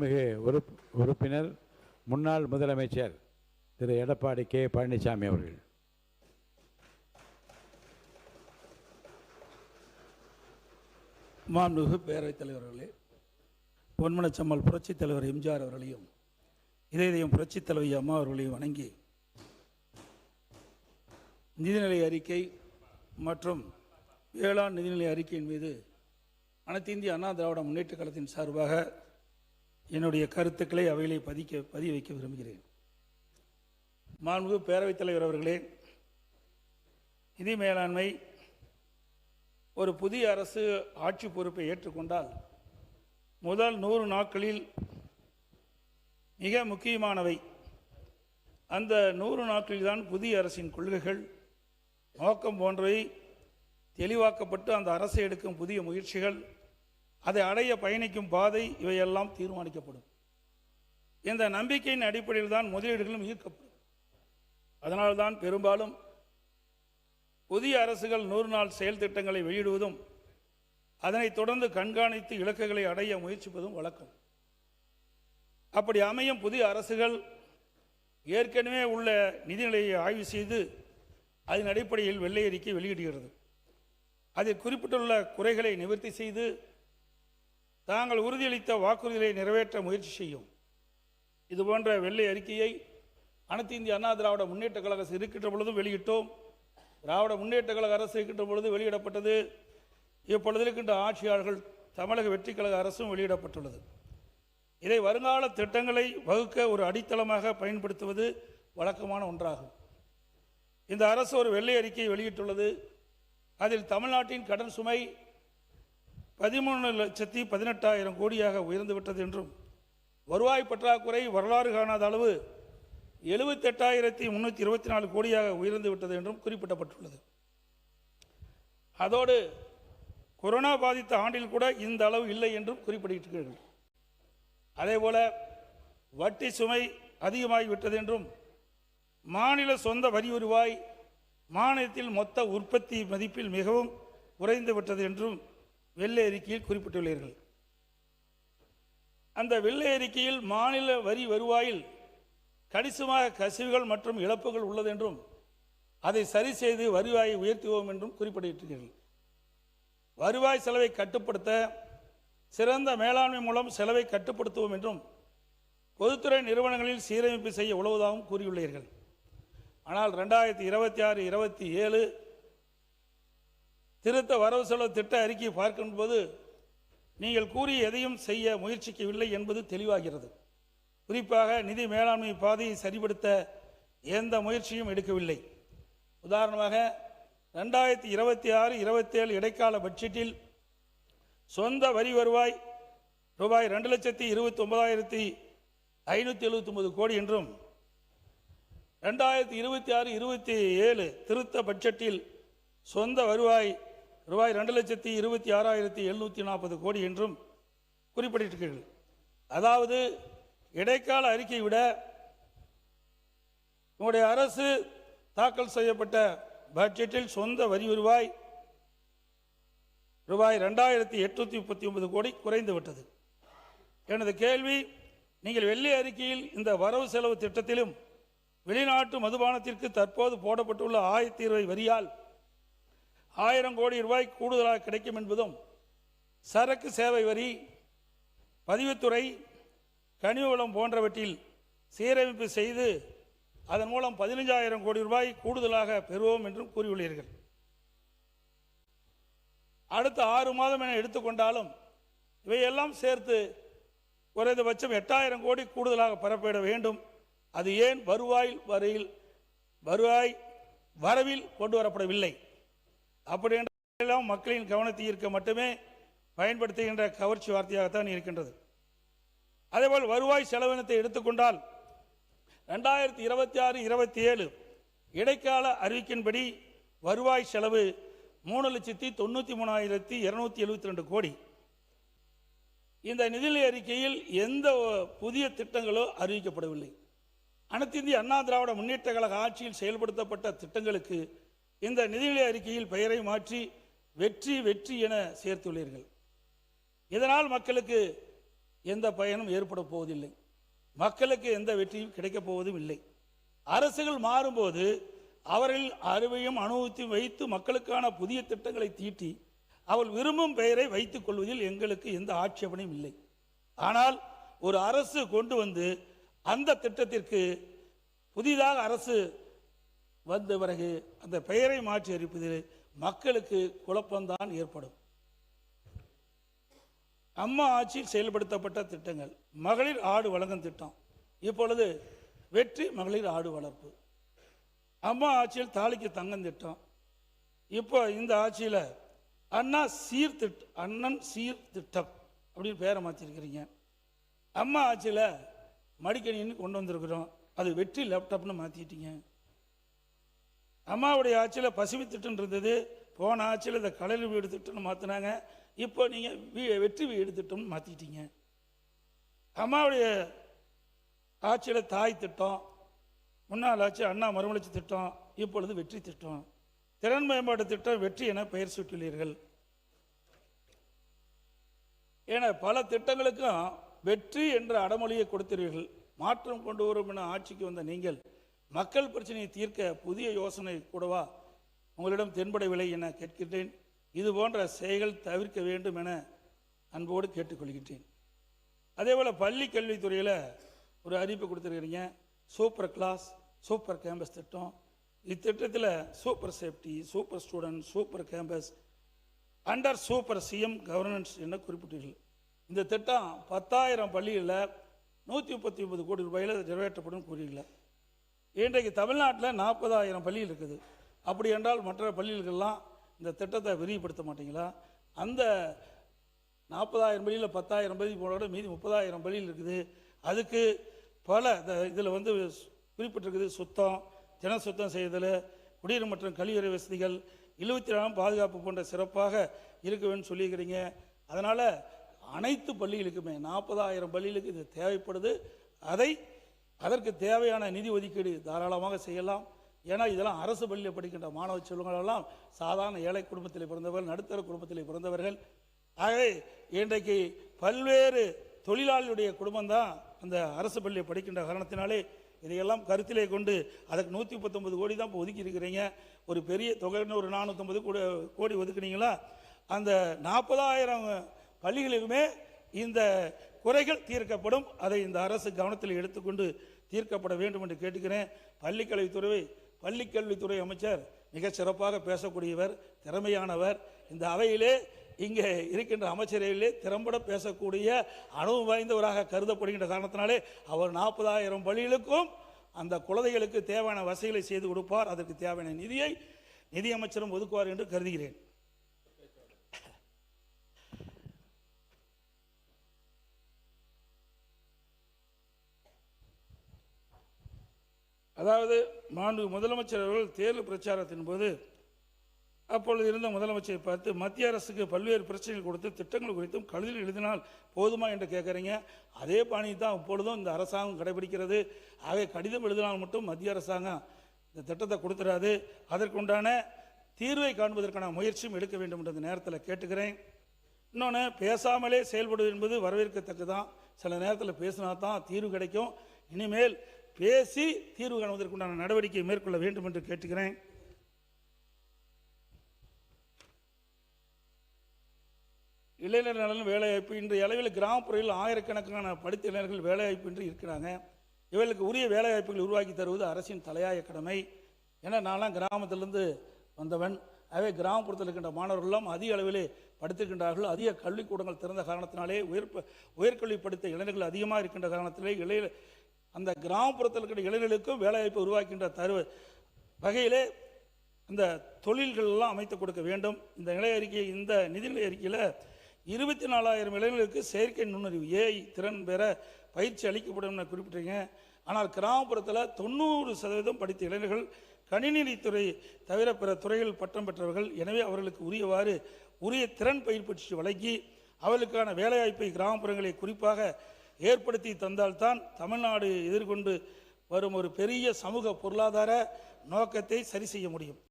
மிகு உறுப்பினர் முன்னாள் முதலமைச்சர் திரு எடப்பாடி கே பழனிசாமி அவர்கள். மாண்புமிகு பேரவைத் தலைவர்களே, பொன்மனச்சம்மல் புரட்சித் தலைவர் எம்ஜிஆர் அவர்களையும் இதயம் புரட்சித் தலைவி அம்மா அவர்களையும் வணங்கி நிதிநிலை அறிக்கை மற்றும் வேளாண் நிதிநிலை அறிக்கையின் மீது அனைத்து இந்திய அண்ணா திராவிட முன்னேற்ற கழகத்தின் சார்பாக என்னுடைய கருத்துக்களை அவைகளை பதிய வைக்க விரும்புகிறேன். மாண்புமிகு பேரவைத் தலைவர் அவர்களே, நிதி மேலாண்மை ஒரு புதிய அரசு ஆட்சி பொறுப்பை ஏற்றுக்கொண்டால் முதல் 100 நாட்களில் மிக முக்கியமானவை. அந்த 100 நாட்களில்தான் புதிய அரசின் கொள்கைகள், நோக்கம் போன்றவை தெளிவாக்கப்பட்டு அந்த அரசு எடுக்கும் புதிய முயற்சிகள், அதை அடைய பயணிக்கும் பாதை, இவையெல்லாம் தீர்மானிக்கப்படும். இந்த நம்பிக்கையின் அடிப்படையில் தான் முதலீடுகளும் ஈர்க்கப்படும். அதனால்தான் பெரும்பாலும் புதிய அரசுகள் 100 நாள் செயல் திட்டங்களை வெளியிடுவதும் அதனைத் தொடர்ந்து கண்காணித்து இலக்குகளை அடைய முயற்சிப்பதும் வழக்கம். அப்படி அமையும் புதிய அரசுகள் ஏற்கனவே உள்ள நிதிநிலையை ஆய்வு செய்து அதன் அடிப்படையில் வெள்ளை அறிக்கை வெளியிடுகிறது. அதில் குறிப்பிட்டுள்ள குறைகளை நிவர்த்தி செய்து தாங்கள் உறுதியளித்த வாக்குறுதிகளை நிறைவேற்ற முயற்சி செய்யும். இதுபோன்ற வெள்ளை அறிக்கையை அனைத்து இந்திய அண்ணா திராவிட முன்னேற்ற கழக அரசு இருக்கின்ற பொழுதும் வெளியிட்டோம். திராவிட முன்னேற்ற கழக அரசு இருக்கின்ற பொழுது வெளியிடப்பட்டது. இப்பொழுது இருக்கின்ற ஆட்சியாளர்கள் தமிழக வெற்றி கழக அரசும் வெளியிடப்பட்டுள்ளது. இதை வருங்கால திட்டங்களை வகுக்க ஒரு அடித்தளமாக பயன்படுத்துவது வழக்கமான ஒன்றாகும். இந்த அரசு ஒரு வெள்ளை அறிக்கையை வெளியிட்டுள்ளது. அதில் தமிழ்நாட்டின் கடன் சுமை 13,18,000 கோடியாக உயர்ந்துவிட்டது என்றும், வருவாய் பற்றாக்குறை வரலாறு காணாத அளவு 78,324 கோடியாக உயர்ந்துவிட்டது என்றும் குறிப்பிடப்பட்டுள்ளது. அதோடு கொரோனா பாதித்த ஆண்டில் கூட இந்த அளவு இல்லை என்றும் குறிப்பிட்டிருக்கிறார்கள். அதேபோல வட்டி சுமை அதிகமாகிவிட்டது என்றும், மாநில சொந்த வரி வருவாய் மாநிலத்தில் மொத்த உற்பத்தி மதிப்பில் மிகவும் குறைந்து விட்டது என்றும் வெள்ளை அறிக்கையில் குறிப்பிட்டுள்ளீர்கள். அந்த வெள்ளை அறிக்கையில் மாநில வரி வருவாயில் கணிசமாக கசிவுகள் மற்றும் இழப்புகள் உள்ளது என்றும், அதை சரி செய்து வருவாயை உயர்த்துவோம் என்றும் குறிப்பிட்டிருக்கிறீர்கள். வருவாய் செலவை கட்டுப்படுத்த சிறந்த மேலாண்மை மூலம் செலவை கட்டுப்படுத்துவோம் என்றும், பொதுத்துறை நிறுவனங்களில் சீரமைப்பு செய்ய உதவுவதாகவும் கூறியுள்ளீர்கள். ஆனால் 2026-27 திருத்த வரவு செலவு திட்ட அறிக்கையை பார்க்கும்போது நீங்கள் கூறிய எதையும் செய்ய முயற்சிக்கவில்லை என்பது தெளிவாகிறது. குறிப்பாக நிதி மேலாண்மை பாதையை சரிபடுத்த எந்த முயற்சியும் எடுக்கவில்லை. உதாரணமாக 2026-27 இடைக்கால பட்ஜெட்டில் சொந்த வரி வருவாய் ரூபாய் 2,29,579 கோடி என்றும், 2026-27 திருத்த பட்ஜெட்டில் சொந்த வருவாய் ரூபாய் 2,26,740 கோடி என்றும் குறிப்பிட்டிருக்கிறீர்கள். அதாவது இடைக்கால அறிக்கையை விட உங்களுடைய அரசு தாக்கல் செய்யப்பட்ட பட்ஜெட்டில் சொந்த வரி வருவாய் ரூபாய் 2,839 கோடி குறைந்துவிட்டது. எனது கேள்வி, நீங்கள் வெள்ளை அறிக்கையில் இந்த வரவு செலவு திட்டத்திலும் வெளிநாட்டு மதுபானத்திற்கு தற்போது போடப்பட்டுள்ள 1020 வரியால் 1000 கோடி ரூபாய் கூடுதலாக கிடைக்கும் என்பதும், சரக்கு சேவை வரி, பதிவுத்துறை, கனிம வளம் போன்றவற்றில் சீரமைப்பு செய்து அதன் மூலம் 15,000 கோடி ரூபாய் கூடுதலாக பெறுவோம் என்றும் கூறியுள்ளீர்கள். அடுத்த 6 மாதம் என எடுத்துக்கொண்டாலும் இவையெல்லாம் சேர்த்து குறைந்தபட்சம் 8,000 கோடி கூடுதலாக பெறப்பட வேண்டும். அது ஏன் வருவாய் வரவில் கொண்டு வரப்படவில்லை? அப்படி என்றெல்லாம் மக்களின் கவனத்தை ஈர்க்க மட்டுமே பயன்படுத்துகின்ற கவர்ச்சி வார்த்தையாகத்தான் இருக்கின்றது. அதேபோல் வருவாய் செலவினத்தை எடுத்துக்கொண்டால் 2026-27 இடைக்கால அறிவிக்கின்படி வருவாய் செலவு 3,93,272 கோடி. இந்த நிதிநிலை அறிக்கையில் எந்த புதிய திட்டங்களோ அறிவிக்கப்படவில்லை. அனைத்து இந்திய அண்ணா திராவிட முன்னேற்ற கழக ஆட்சியில் செயல்படுத்தப்பட்ட திட்டங்களுக்கு இந்த நிதிநிலை அறிக்கையில் பெயரை மாற்றி வெற்றி வெற்றி என சேர்த்துள்ளீர்கள். இதனால் மக்களுக்கு எந்த பயனும் ஏற்பட போவதில்லை. மக்களுக்கு எந்த வெற்றியும் கிடைக்கப் போவதும் இல்லை. அரசுகள் மாறும்போது அவர்கள் அறிவையும் அனுபவத்தையும் வைத்து மக்களுக்கான புதிய திட்டங்களை தீட்டி அவள் விரும்பும் பெயரை வைத்துக் கொள்வதில் எங்களுக்கு எந்த ஆட்சேபனையும் இல்லை. ஆனால் ஒரு அரசு கொண்டு வந்து அந்த திட்டத்திற்கு புதிதாக அரசு வந்த பிறகு அந்த பெயரை மாற்றி அறிவிப்பதில் மக்களுக்கு குழப்பம்தான் ஏற்படும். அம்மா ஆட்சியில் செயல்படுத்தப்பட்ட திட்டங்கள், மகளிர் ஆடு வழங்கும் திட்டம், இப்பொழுது வெற்றி மகளிர் ஆடு வளர்ப்பு. அம்மா ஆட்சியில் தாலிக்கு தங்கம் திட்டம், இப்போ இந்த ஆட்சியில் அண்ணன் சீர்திட்டம் அப்படின்னு பேரை மாற்றிருக்கிறீங்க. அம்மா ஆட்சியில் மடிக்கணின்னு கொண்டு வந்திருக்கிறோம், அது வெற்றி லேப்டாப்னு மாற்றிட்டீங்க. அம்மாவுடைய ஆட்சியில் பசுமை திட்டம் இருந்தது, போன ஆட்சியில் இந்த கலைஞர் வீடு திட்டம்னு மாற்றினாங்க, இப்போ நீங்கள் வெற்றி வீடு திட்டம்னு மாற்றிட்டீங்க. அம்மாவுடைய ஆட்சியில் தாய் திட்டம், முன்னாள் ஆட்சி அண்ணா மறுமலர்ச்சி திட்டம், இப்பொழுது வெற்றி திட்டம். திறன் மேம்பாட்டு திட்டம் வெற்றி என பெயர் சூட்டியுள்ளீர்கள். என பல திட்டங்களுக்கும் வெற்றி என்ற அடமொழியை கொடுத்தீர்கள். மாற்றம் கொண்டு வரும் என ஆட்சிக்கு வந்த நீங்கள் மக்கள் பிரச்சனையை தீர்க்க புதிய யோசனை கூடவா உங்களிடம் தென்படவில்லை என கேட்கின்றேன். இது போன்ற செயல்கள் தவிர்க்க வேண்டும் என அன்போடு கேட்டுக்கொள்கின்றேன். அதே போல் பள்ளி கல்வித்துறையில் ஒரு அறிவிப்பு கொடுத்துருக்கிறீங்க, சூப்பர் கிளாஸ் சூப்பர் கேம்பஸ் திட்டம். இத்திட்டத்தில் super safety, super student, super campus, under super CM governance என குறிப்பிட்டீர்கள். இந்த திட்டம் 10,000 பள்ளிகளில் 139 கோடி ரூபாயில் நிறைவேற்றப்படும் கூறியுள்ள. இன்றைக்கு தமிழ்நாட்டில் 40,000 பள்ளிகள் இருக்குது. அப்படி என்றால் மற்ற பள்ளிகளுக்கெல்லாம் இந்த திட்டத்தை விரிவுபடுத்த மாட்டீங்களா? அந்த 40,000 பள்ளியில் 10,000 பள்ளி போனோட மீதி 30,000 பள்ளிகள் இருக்குது. அதுக்கு பல இதில் குறிப்பிட்டிருக்குது, சுத்தம், ஜன சுத்தம் செய்தல், குடிநீர் மற்றும் கழிவறை வசதிகள், 24 பாதுகாப்பு போன்ற சிறப்பாக இருக்குன்னு சொல்லியிருக்கிறீங்க. அதனால் அனைத்து பள்ளிகளுக்குமே 40,000 பள்ளிகளுக்கு இது தேவைப்படுது. அதற்கு தேவையான நிதி ஒதுக்கீடு தாராளமாக செய்யலாம். ஏன்னா இதெல்லாம் அரசு பள்ளியில் படிக்கின்ற மாணவ செல்வங்களெல்லாம் சாதாரண ஏழை குடும்பத்தில் பிறந்தவர்கள், நடுத்தர குடும்பத்தில் பிறந்தவர்கள். ஆகவே இன்றைக்கு பல்வேறு தொழிலாளியுடைய குடும்பம்தான் அந்த அரசு பள்ளியை படிக்கின்ற காரணத்தினாலே இதையெல்லாம் கருத்திலே கொண்டு அதுக்கு 139 கோடி தான் இப்போ ஒதுக்கி இருக்கிறீங்க. ஒரு பெரிய தொகைன்னு ஒரு 450 கோடி ஒதுக்குனீங்களா? அந்த 40,000 பள்ளிகளுக்குமே இந்த குறைகள் தீர்க்கப்படும். அதை இந்த அரசு கவனத்தில் எடுத்துக்கொண்டு தீர்க்கப்பட வேண்டும் என்று கேட்டுக்கிறேன். பள்ளிக்கல்வித்துறை அமைச்சர் மிக சிறப்பாக பேசக்கூடியவர், திறமையானவர். இந்த அவையிலே இங்கே இருக்கின்ற அமைச்சரையிலே திறம்பட பேசக்கூடிய அனுபவம் வாய்ந்தவராக கருதப்படுகின்ற காரணத்தினாலே அவர் 40,000 பள்ளிகளுக்கும் அந்த குழந்தைகளுக்கு தேவையான வசதிகளை செய்து கொடுப்பார். அதற்கு தேவையான நிதியை நிதியமைச்சரும் ஒதுக்குவார் என்று கருதுகிறேன். அதாவது மாண்பு முதலமைச்சர் அவர்கள் தேர்தல் பிரச்சாரத்தின் போது அப்பொழுது இருந்த முதலமைச்சரை பார்த்து மத்திய அரசுக்கு பல்வேறு பிரச்சனைகள் கொடுத்து திட்டங்கள் குறித்தும் கழுதில் எழுதினால் போதுமா என்று கேட்குறீங்க. அதே பாணி தான் இப்பொழுதும் இந்த அரசாங்கம் கடைபிடிக்கிறது. ஆகவே கடிதம் எழுதினால் மட்டும் மத்திய அரசாங்கம் இந்த திட்டத்தை கொடுத்துடாது, அதற்குண்டான தீர்வை காண்பதற்கான முயற்சியும் எடுக்க வேண்டும் என்ற நேரத்தில் கேட்டுக்கிறேன். இன்னொன்று, பேசாமலே செயல்படுவது என்பது வரவேற்கத்தக்கதான். சில நேரத்தில் பேசினா தான் தீர்வு கிடைக்கும். இனிமேல் பேசி தீர்வு காணுவதற்குண்டான நடவடிக்கை மேற்கொள்ள வேண்டும் என்று கேட்டுக்கிறேன். இளைஞர் நலன் வேலைவாய்ப்பு, இன்றைய அளவில் கிராமப்புறங்களில் ஆயிரக்கணக்கான படித்த இளைஞர்கள் வேலைவாய்ப்பின்றி இருக்கிறாங்க. இவர்களுக்கு உரிய வேலைவாய்ப்புகள் உருவாக்கி தருவது அரசின் தலையாய கடமை. ஏன்னா நான்லாம் கிராமத்திலிருந்து வந்தவன். ஆகவே கிராமப்புறத்தில் இருக்கின்ற மாணவர்களெல்லாம் அதிக அளவிலே படித்திருக்கின்றார்கள். அதிக கல்விக்கூடங்கள் திறந்த காரணத்தினாலே உயர்கல்வி படித்த இளைஞர்கள் அதிகமாக இருக்கின்ற காரணத்திலே அந்த கிராமப்புறத்தில் இருக்கிற இளைஞர்களுக்கும் வேலைவாய்ப்பு உருவாக்கின்ற வகையிலே அந்த தொழில்கள் எல்லாம் அமைத்து கொடுக்க வேண்டும். இந்த நிதிநிலை அறிக்கையில் 24,000 இளைஞர்களுக்கு செயற்கை நுண்ணறிவு ஏஐ திறன் பெற பயிற்சி அளிக்கப்படும் என குறிப்பிட்டீங்க. ஆனால் கிராமப்புறத்தில் 90% படித்த இளைஞர்கள் கணினித்துறை தவிர பிற துறைகள் பட்டம் பெற்றவர்கள். எனவே அவர்களுக்கு உரிய திறன் பயிற்சி வழங்கி அவர்களுக்கான வேலைவாய்ப்பை கிராமப்புறங்களை குறிப்பாக ஏற்படுத்தி தந்தால்தான் தமிழ்நாடு எதிர்கொண்டு வரும் ஒரு பெரிய சமூக பொருளாதார நோக்கத்தை சரி செய்ய முடியும்.